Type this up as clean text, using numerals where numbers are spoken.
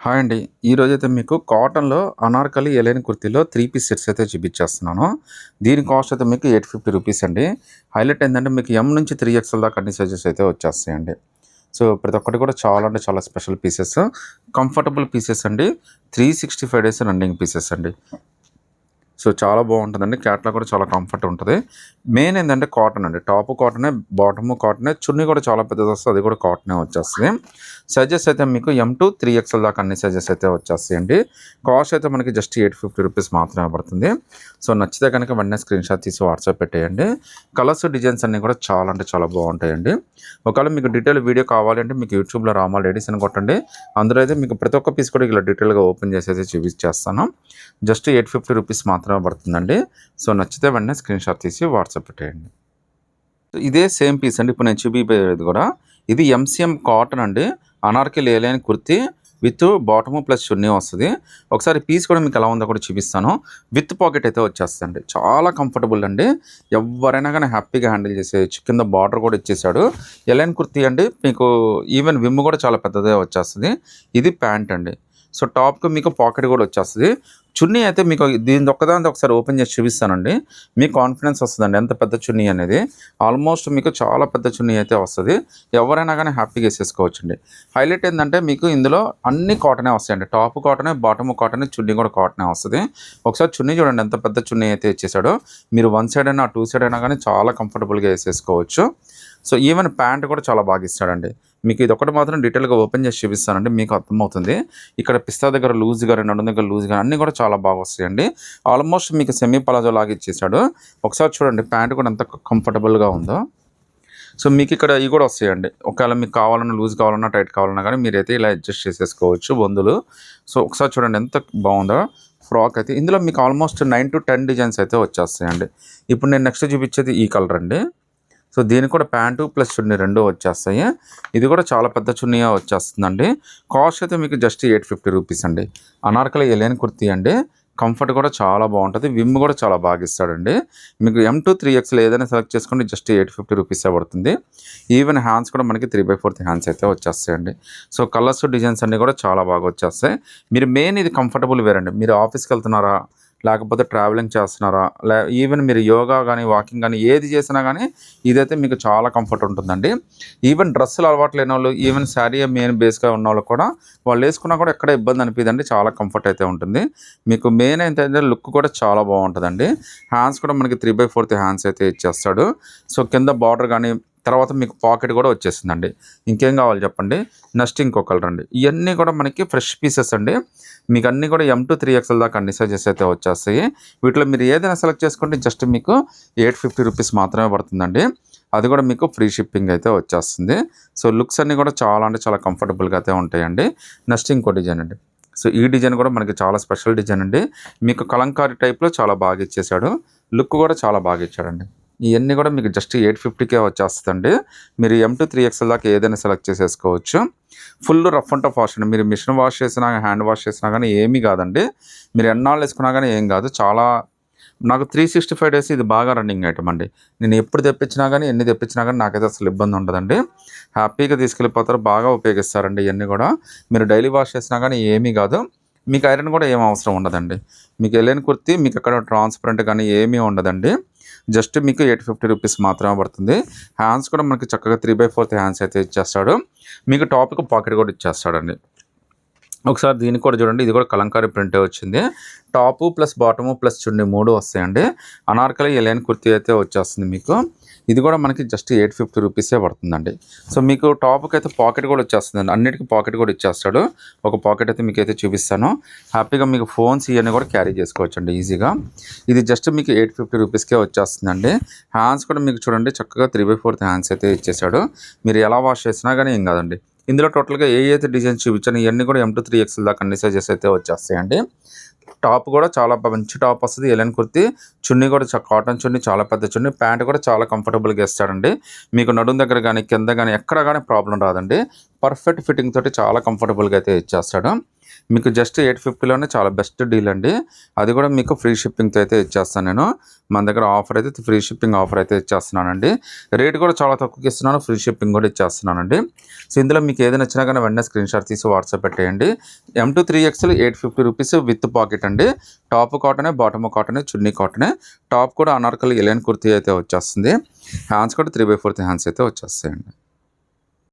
Hi అండి. ఈరోజైతే మీకు కాటన్‌లో అనార్కలి ఎలైన్ కుర్తీలో 3 పీస్ సెట్స్ అయితే చూపించేస్తున్నాను. దీని కాస్ట్ అయితే మీకు రూ. 850 అండి. హైలైట్ ఏందంటే మీకు ఎం నుంచి 3 ఎక్స్ఎల్ దాకా అన్ని సైజెస్ అయితే వచ్చేస్తాయండి. సో, ప్రతి ఒక్కటి కూడా చాలా అంటే చాలా స్పెషల్ పీసెస్. కంఫర్టబుల్ పీసెస్ అండి. 365 డేస్ రన్నింగ్ పీసెస్ అండి. సో, చాలా బాగుంటుందండి. క్యాట్లాగ్ కూడా చాలా కంఫర్ట్ ఉంటుంది. మెయిన్ ఏంటంటే కాటన్ అండి. టాప్ కాటనే, బాటము కాటనే, చున్నీ కూడా చాలా పెద్దది వస్తుంది. అది కూడా కాటనే వచ్చేస్తుంది. సైజెస్ అయితే మీకు M2 3XL దాకా అన్ని సైజెస్ అయితే వచ్చేస్తాయండి. కాస్ట్ అయితే మనకి జస్ట్ రూ. 850 మాత్రమే పడుతుంది. సో, నచ్చితే కనుక వెంటనే స్క్రీన్ షాట్ తీసి వాట్సాప్ పెట్టేయండి. కలర్స్, డిజైన్స్ అన్నీ కూడా చాలా అంటే చాలా బాగుంటాయండి. ఒకవేళ మీకు డీటెయిల్ వీడియో కావాలి అంటే మీకు యూట్యూబ్లో రామాల్ లేడీస్ అని కొట్టండి. అందులో అయితే మీకు ప్రతి ఒక్క పీస్ కూడా ఇలా డీటెయిల్గా ఓపెన్ చేసి అయితే చూపించేస్తాను. జస్ట్ రూ. 850 మాత్రమే పడుతుందండి. సో, నచ్చితే వెంటనే స్క్రీన్ షాట్ తీసి వాట్సాప్ పెట్టేయండి. ఇదే సేమ్ పీస్ అండి. ఇప్పుడు నేను చూపిపోయేది కూడా ఇది ఎంసీఎం కాటన్ అండి. Anarkali A line kurti with bottom plus chunni వస్తుంది. ఒకసారి పీస్ కూడా మీకు ఎలా ఉందో కూడా చూపిస్తాను. విత్ పాకెట్ అయితే వచ్చేస్తుంది. చాలా కంఫర్టబుల్ అండి. ఎవరైనా కానీ హ్యాపీగా హ్యాండిల్ చేసేయచ్చు. కింద బార్డర్ కూడా ఇచ్చేసాడు. ఎలైన్ కుర్తీ అండి. మీకు ఈవెన్ విమ్ కూడా చాలా పెద్దదే వచ్చేస్తుంది. ఇది ప్యాంట్ అండి. సో, టాప్కి మీకు పాకెట్ కూడా వచ్చేస్తుంది. చున్నీ అయితే మీకు దీని ఒక్కదాని ఒకసారి ఓపెన్ చేసి చూపిస్తానండి. మీకు కాన్ఫిడెన్స్ వస్తుందండి ఎంత పెద్ద చున్నీ అనేది. ఆల్మోస్ట్ మీకు చాలా పెద్ద చున్నీ అయితే వస్తుంది. ఎవరైనా కానీ హ్యాపీగా వేసేసుకోవచ్చండి. హైలైట్ ఏంటంటే మీకు ఇందులో అన్ని కాటనే వస్తాయండి. టాప్ కాటనే, బాటమ్ కాటనే, చున్నీ కూడా కాటనే వస్తుంది. ఒకసారి చున్నీ చూడండి ఎంత పెద్ద చున్నీ అయితే ఇచ్చేసాడో. మీరు 1 సైడ్ అయినా 2 సైడ్ అయినా కానీ చాలా కంఫర్టబుల్గా వేసేసుకోవచ్చు. సో, ఈవెన్ ప్యాంట్ కూడా చాలా బాగా ఇస్తాడండి. మీకు ఇది ఒకటి మాత్రం డీటెయిల్గా ఓపెన్ చేసి చూపిస్తానండి. మీకు అర్థమవుతుంది. ఇక్కడ పిస్తా దగ్గర లూజ్గా, నడుము దగ్గర లూజ్గా అన్నీ కూడా చాలా బాగా వస్తాయండి. ఆల్మోస్ట్ మీకు సెమీ పలాజో లాగా ఇచ్చేసాడు. ఒకసారి చూడండి ప్యాంట్ కూడా ఎంత కంఫర్టబుల్గా ఉందో. సో, మీకు ఇక్కడ ఇవి కూడా వస్తాయండి. ఒకవేళ మీకు కావాలన్నా లూజ్ కావాలన్నా టైట్ కావాలన్నా కానీ మీరైతే ఇలా అడ్జస్ట్ చేసేసుకోవచ్చు బొందులు. సో, ఒకసారి చూడండి ఎంత బాగుందో ఫ్రాక్ అయితే. ఇందులో మీకు ఆల్మోస్ట్ 9 to 10 డిజైన్స్ అయితే వచ్చేస్తాయండి. ఇప్పుడు నేను నెక్స్ట్ చూపించేది ఈ కలర్ అండి. సో, దీనికి కూడా ప్యాంటు ప్లస్ చున్నీ 2 వచ్చేస్తాయి. ఇది కూడా చాలా పెద్ద చున్నీగా వచ్చేస్తుందండి. కాస్ట్ అయితే మీకు జస్ట్ రూ. 850 అండి. అనార్కలి ఎలైన్ కుర్తీ అండి. కంఫర్ట్ కూడా చాలా బాగుంటుంది. విమ్ కూడా చాలా బాగా ఇస్తాడండి. మీకు M2 3XL ఏదైనా సెలెక్ట్ చేసుకోండి జస్ట్ రూ. 850 పడుతుంది. ఈవెన్ హ్యాండ్స్ కూడా మనకి 3/4 హ్యాండ్స్ అయితే వచ్చేస్తాయండి. సో, కలర్స్, డిజైన్స్ అన్నీ కూడా చాలా బాగా వచ్చేస్తాయి. మీరు మెయిన్ ఇది కంఫర్టబుల్ వేర్ అండి. మీరు ఆఫీస్కి వెళ్తున్నారా, లేకపోతే ట్రావెలింగ్ చేస్తున్నారా, ఈవెన్ మీరు యోగా కానీ, వాకింగ్ కానీ ఏది చేసినా కానీ ఇదైతే మీకు చాలా కంఫర్ట్ ఉంటుందండి. ఈవెన్ డ్రెస్సులు అలవాటు లేని వాళ్ళు, ఈవెన్ శారీ మెయిన్ బేస్గా ఉన్న వాళ్ళు కూడా వాళ్ళు వేసుకున్నా కూడా ఎక్కడ ఇబ్బంది అనిపిదండి. చాలా కంఫర్ట్ అయితే ఉంటుంది. మీకు మెయిన్ ఏంటంటే లుక్ కూడా చాలా బాగుంటుందండి. హ్యాండ్స్ కూడా మనకి 3/4 హ్యాండ్స్ అయితే ఇచ్చేస్తాడు. సో, కింద బార్డర్ కానీ తర్వాత మీకు పాకెట్ కూడా వచ్చేసిందండి. ఇంకేం కావాలి చెప్పండి. నెక్స్ట్ ఇంకో కలర్ అండి. ఇవన్నీ కూడా మనకి ఫ్రెష్ పీసెస్ అండి. మీకు అన్నీ కూడా M2 3XL దాకా అన్ని సైజెస్ అయితే వచ్చేస్తాయి. వీటిలో మీరు ఏదైనా సెలెక్ట్ చేసుకుంటే జస్ట్ మీకు రూ. 850 మాత్రమే పడుతుందండి. అది కూడా మీకు ఫ్రీ షిప్పింగ్ అయితే వచ్చేస్తుంది. సో, లుక్స్ అన్నీ కూడా చాలా అంటే చాలా కంఫర్టబుల్గా అయితే ఉంటాయండి. నెక్స్ట్ ఇంకో డిజైన్ అండి. సో, ఈ డిజైన్ కూడా మనకి చాలా స్పెషల్ డిజైన్ అండి. మీకు కలంకారీ టైప్లో చాలా బాగా ఇచ్చేసాడు. లుక్ కూడా చాలా బాగా ఇచ్చాడండి. ఇవన్నీ కూడా మీకు జస్ట్ 850కే వచ్చేస్తుందండి. మీరు M2 3XL దాకా ఏదైనా సెలెక్ట్ చేసేసుకోవచ్చు. Full rough and tough wash అండి. మీరు మిషన్ వాష్ చేసినా, హ్యాండ్ వాష్ చేసినా కానీ ఏమీ కాదండి. మీరు ఎన్నాళ్ళు వేసుకున్నా కానీ ఏం కాదు. చాలా నాకు 365 డేస్ ఇది బాగా రన్నింగ్ ఐటమ్ అండి. నేను ఎప్పుడు తెప్పించినా కానీ, ఎన్ని తెప్పించినా కానీ నాకైతే అసలు ఇబ్బంది ఉండదండి. హ్యాపీగా తీసుకెళ్ళిపోతారు. బాగా ఉపయోగిస్తారండి ఇవన్నీ కూడా. మీరు డైలీ వాష్ చేసినా కానీ ఏమీ కాదు. మీకు ఐరన్ కూడా ఏం అవసరం ఉండదండి. మీకు ఎలైన్ కుర్తీ మీకు ఎక్కడ ట్రాన్స్పరెంట్ కానీ ఏమీ ఉండదండి. జస్ట్ మీకు రూ. 850 మాత్రమే పడుతుంది. హ్యాండ్స్ కూడా మనకి చక్కగా 3/4 హ్యాండ్స్ అయితే ఇచ్చేస్తాడు. మీకు టాప్కి పాకెట్ కూడా ఇచ్చేస్తాడండి. ఒకసారి దీనికి కూడా చూడండి. ఇది కూడా కలంకారీ ప్రింటే వచ్చింది. టాపు ప్లస్ బాటము ప్లస్ చున్నీ 3 వస్తాయండి. అనార్కలి ఎలైన్ కుర్తీ అయితే వచ్చేస్తుంది మీకు. ఇది కూడా మనకి జస్ట్ రూ. 850 పడుతుందండి. సో, మీకు టాప్కి అయితే పాకెట్ కూడా వచ్చేస్తుందండి. అన్నిటికీ పాకెట్ కూడా ఇచ్చేస్తాడు. ఒక పాకెట్ అయితే మీకు అయితే చూపిస్తాను. హ్యాపీగా మీకు ఫోన్స్ ఇవన్నీ కూడా క్యారీ చేసుకోవచ్చండి ఈజీగా. ఇది జస్ట్ మీకు రూ. 850 వచ్చేస్తుందండి. హ్యాండ్స్ కూడా మీకు చూడండి చక్కగా 3/4 హ్యాండ్స్ అయితే ఇచ్చేసాడు. మీరు ఎలా వాష్ చేసినా కానీ ఏం కాదండి. ఇందులో టోటల్గా ఏ అయితే డిజైన్స్ చూపించాను ఇవన్నీ కూడా M2 3XL దాకా అన్ని సైజెస్ అయితే వచ్చేస్తాయండి. టాప్ కూడా చాలా మంచి టాప్ వస్తుంది. ఎలైన్ కుర్తీ చున్నీ కూడా కాటన్ చున్నీ చాలా పెద్ద చున్నీ. ప్యాంట్ కూడా చాలా కంఫర్టబుల్గా ఇస్తాడండి. మీకు నడుము దగ్గర కానీ కింద కానీ ఎక్కడ కానీ ప్రాబ్లం రాదండి. పర్ఫెక్ట్ ఫిట్టింగ్ తోటి చాలా కంఫర్టబుల్గా అయితే ఇచ్చేస్తాడు. మీకు జస్ట్ 850లోనే చాలా బెస్ట్ డీల్ అండి. అది కూడా మీకు ఫ్రీ షిప్పింగ్తో అయితే ఇచ్చేస్తాను నేను. మన దగ్గర ఆఫర్ అయితే ఫ్రీ షిప్పింగ్ ఆఫర్ అయితే ఇచ్చేస్తున్నానండి. రేట్ కూడా చాలా తక్కువకి ఇస్తున్నాను, ఫ్రీ షిప్పింగ్ కూడా ఇచ్చేస్తున్నానండి. సో ఇందులో మీకు ఏది నచ్చినా కానీ వెంటనే స్క్రీన్ షాట్ తీసి వాట్సాప్ పెట్టేయండి. M2 3XL 850 rupees with pocket అండి. టాప్ కాటనే, బాటమ్ కాటనే, చున్నీ కాటనే. టాప్ కూడా అనార్కలి ఎలైన్ కుర్తీ అయితే వచ్చేస్తుంది. హ్యాండ్స్ కూడా 3/4 హ్యాండ్స్ అయితే వచ్చేస్తాయండి.